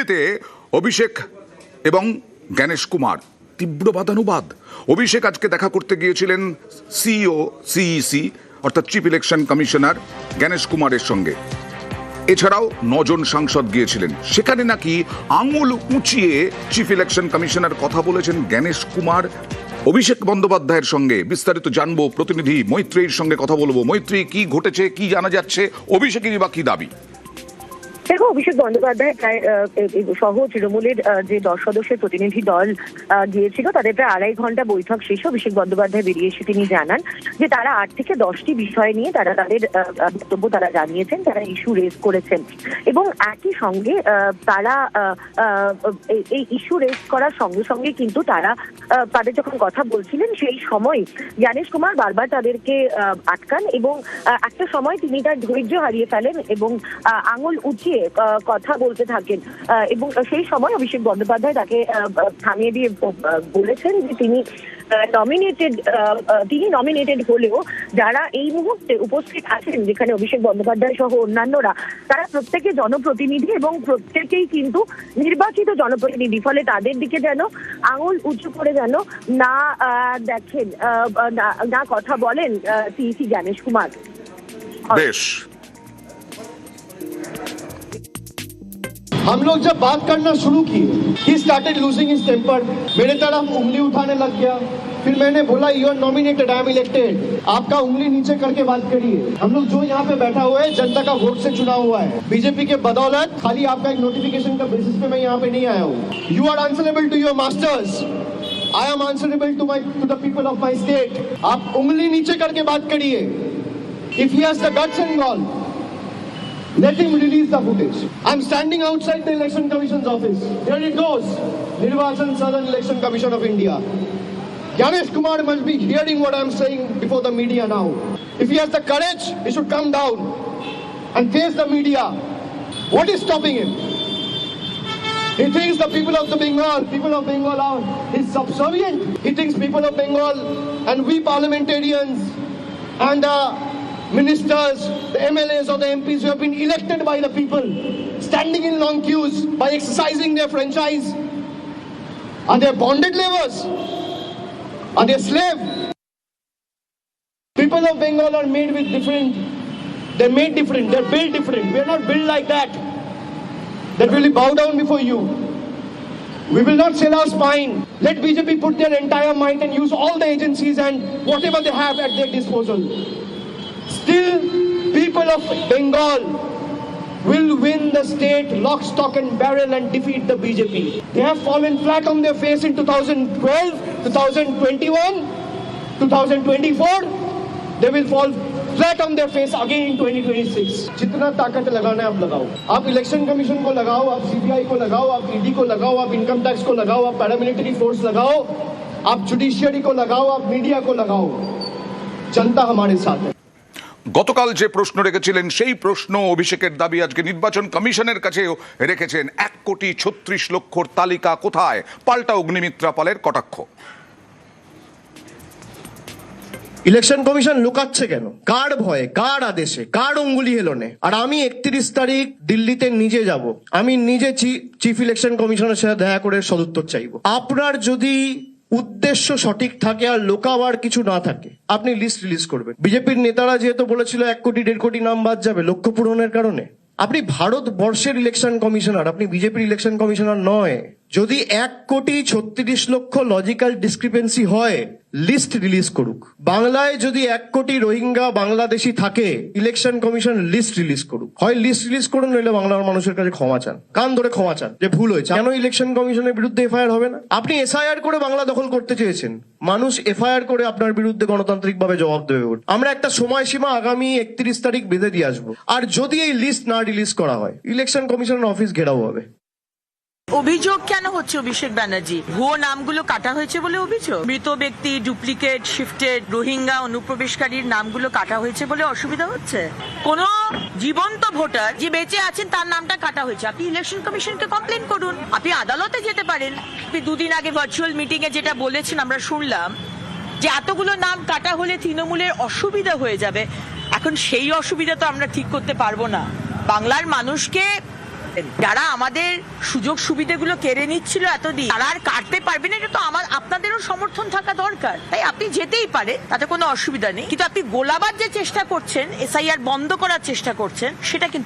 বিয়েতে অভিষেক এবং জ্ঞানেশ কুমার তীব্র বাদানুবাদ। অভিষেক আজকে দেখা করতে গিয়েছিলেন সিইসি অর্থাৎ চিফ ইলেকশন কমিশনার জ্ঞানেশ কুমারের সঙ্গে। এছাড়াও 9 জন সাংসদ গিয়েছিলেন। সেখানে নাকি আঙুল উঁচিয়ে চিফ ইলেকশন কমিশনার কথা বলেছেন জ্ঞানেশ কুমার। অভিষেক বন্দ্যোপাধ্যায়ের সঙ্গে বিস্তারিত জানবো, প্রতিনিধি মৈত্রীর সঙ্গে কথা বলবো। মৈত্রী, কি ঘটেছে, কি জানা যাচ্ছে, অভিষেকেরই বা কি দাবি? দেখো, অভিষেক বন্দ্যোপাধ্যায় প্রায় সহ তৃণমূলের যে 10 সদস্যের প্রতিনিধি দল গিয়েছিল, তাদের প্রায় 2.5 ঘন্টা বৈঠক শেষে অভিষেক বন্দ্যোপাধ্যায় বেরিয়ে এসে তিনি জানান যে তারা 8 থেকে 10টি বিষয় নিয়ে তারা তাদের বক্তব্য তারা জানিয়েছেন, তারা ইস্যু রেজ করেছেন এবং একই সঙ্গে তারা এই ইস্যু রেজ করার সঙ্গে সঙ্গে কিন্তু তাদের যখন কথা বলছিলেন সেই সময় জ্ঞানেশ কুমার বারবার তাদেরকে আটকান এবং একটা সময় তিনি তার ধৈর্য হারিয়ে ফেলেন এবং আঙুল উঁচিয়ে কথা বলতে থাকেন এবং সেই সময় অভিষেক বন্দ্যোপাধ্যায় তাকে থামিয়ে দিয়ে বলেছেন যে তিনি নমিনেটেড হলেও যারা এই মুহূর্তে উপস্থিত আছেন, যেখানে অভিষেক বন্দ্যোপাধ্যায় সহ অন্যান্যরা, তারা প্রত্যেকে জনপ্রতিনিধি এবং প্রত্যেকেই কিন্তু নির্বাচিত জনপ্রতিনিধি। ফলে তাদের দিকে যেন আঙুল উঁচু করে যেন না দেখেন, না কথা বলেন সিইসি জ্ঞানেশ কুমার। বেশ, हम लोग जब बात करना शुरू किए, he started losing his temper. मेरे तरफ उंगली उठाने लग गया। फिर मैंने बोला you are nominated, I am elected. आपका उंगली नीचे करके बात करिए। हम लोग जो यहाँ पे बैठा हुआ है जनता का वोट से चुना हुआ है। बीजेपी के बदौलत खाली आपका एक नोटिफिकेशन का बेसिस पे मैं यहाँ पे नहीं आया हूँ। You are answerable to your masters. I am answerable to the people of my state. आप उंगली नीचे करके बात करिए। If he has the guts and all, let him release the footage. I'm standing outside the Election Commission's office. There it goes. Nirvachan Southern Election Commission of India. Gyanesh Kumar must be hearing what I'm saying before the media now. If he has the courage, he should come down and face the media. What is stopping him? He thinks the people of Bengal are his subservient. He thinks people of Bengal and we parliamentarians and ministers, the MLAs or the MPs who have been elected by the people, standing in long queues by exercising their franchise, are they bonded laborers? Are they slave? People of Bengal are made with different, they're made different, they're built different. We're not built like that will bow down before you. We will not sell our spine. Let BJP put their entire might and use all the agencies and whatever they have at their disposal. Still, people of Bengal will win the state lock, stock and barrel and defeat the BJP. They have fallen flat on their face in 2012, 2021, 2024. They will fall flat on their face again in 2026. जितना ताकत लगाना है आप लगाओ। आप election commission को लगाओ, आप सीबीआई को लगाओ, आप ईडी को लगाओ, आप इनकम टैक्स को लगाओ, आप पैरामिलिट्री फोर्स लगाओ, आप जुडिशियरी को लगाओ, आप मीडिया को लगाओ। जनता हमारे साथ है। গতকাল যে প্রশ্ন রেখেছিলেন সেই প্রশ্ন অভিষেকের দাবি আজকে নির্বাচন কমিশনের কাছেও রেখেছেন। 1,36,00,000 তালিকা কোথায়? পাল্টা অগ্নিমিত্রা পালের কটাক্ষ। ইলেকশন কমিশন লুকাচ্ছে কেন? কার ভয়ে, কার আদেশে, কার অঙ্গুলি হেলনে? আর আমি 31 তারিখ দিল্লিতে নিজে যাব, আমি নিজে চিফ ইলেকশন কমিশনের সাথে দেখা করে সদুত্তর চাইবো। আপনার যদি উদ্দেশ্য সঠিক থাকে আর লোকাবার কিছু না থাকে, আপনি লিস্ট রিলিজ করবেন। বিজেপির নেতারা যেহেতু বলেছিল 1 কোটি 1.5 কোটি নাম বাদ যাবে লক্ষ্য পূরণের কারণে, আপনি ভারতবর্ষের ইলেকশন কমিশনার, আপনি বিজেপির ইলেকশন কমিশনার নয়। যদি 1,36,00,000 লজিক্যাল ডিসক্রিপেন্সি হয়, লিস্ট রিলিজ করুক। বাংলায় যদি 1 কোটি রোহিঙ্গা বাংলাদেশি থাকে, ইলেকশন কমিশন লিস্ট রিলিজ করুক। হয় লিস্ট রিলিজ করুন, নইলে বাংলার মানুষের কাছে ক্ষমা চান, কান ধরে ক্ষমা চান যে ভুল হয়েছে। কেন ইলেকশন কমিশনের বিরুদ্ধে এফআইআর হবে না? আপনি এসআইআর করে বাংলা দখল করতে চেয়েছেন, মানুষ এফআইআর করে আপনার বিরুদ্ধে গণতান্ত্রিক ভাবে জবাব দেবে। আমরা একটা সময়সীমা আগামী 31 তারিখ বেঁধে দিয়ে আসবো, আর যদি এই লিস্ট না রিলিজ করা হয়, ইলেকশন কমিশনের অফিস ঘেরাও হবে। অভিযোগ কেন হচ্ছে অভিষেক ব্যানার্জি? ভুয়ো নামগুলো কাটা হয়েছে বলে অভিযোগ? মৃত ব্যক্তি, ডুপ্লিকেট, শিফটেড, রোহিঙ্গা অনুপ্রবেশকারীর নামগুলো কাটা হয়েছে বলে অসুবিধা হচ্ছে? কোন জীবন্ত ভোটার যে বেঁচে আছেন তার নামটা কাটা হয়েছে, আপনি ইলেকশন কমিশনকে কমপ্লেন করুন, আপনি আদালতে যেতে পারেন। আপনি 2 দিন আগে ভার্চুয়াল মিটিং এ যেটা বলেছেন আমরা শুনলাম যে এতগুলো নাম কাটা হলে তৃণমূলের অসুবিধা হয়ে যাবে। এখন সেই অসুবিধা তো আমরা ঠিক করতে পারবো না। বাংলার মানুষকে যারা আমাদের সুযোগ সুবিধাগুলো কেড়ে নিচ্ছিল এতদিন, তারা আর কাটতে পারবে না, এটা তো আপনাদেরও সমর্থন থাকা দরকার। তাই আপনি যেতেই পারে, তাতে কোনো অসুবিধা নেই, কিন্তু আপনি গোলাবাদ যে চেষ্টা করছেন, এসআইআর বন্ধ করার চেষ্টা করছেন, সেটা কিন্তু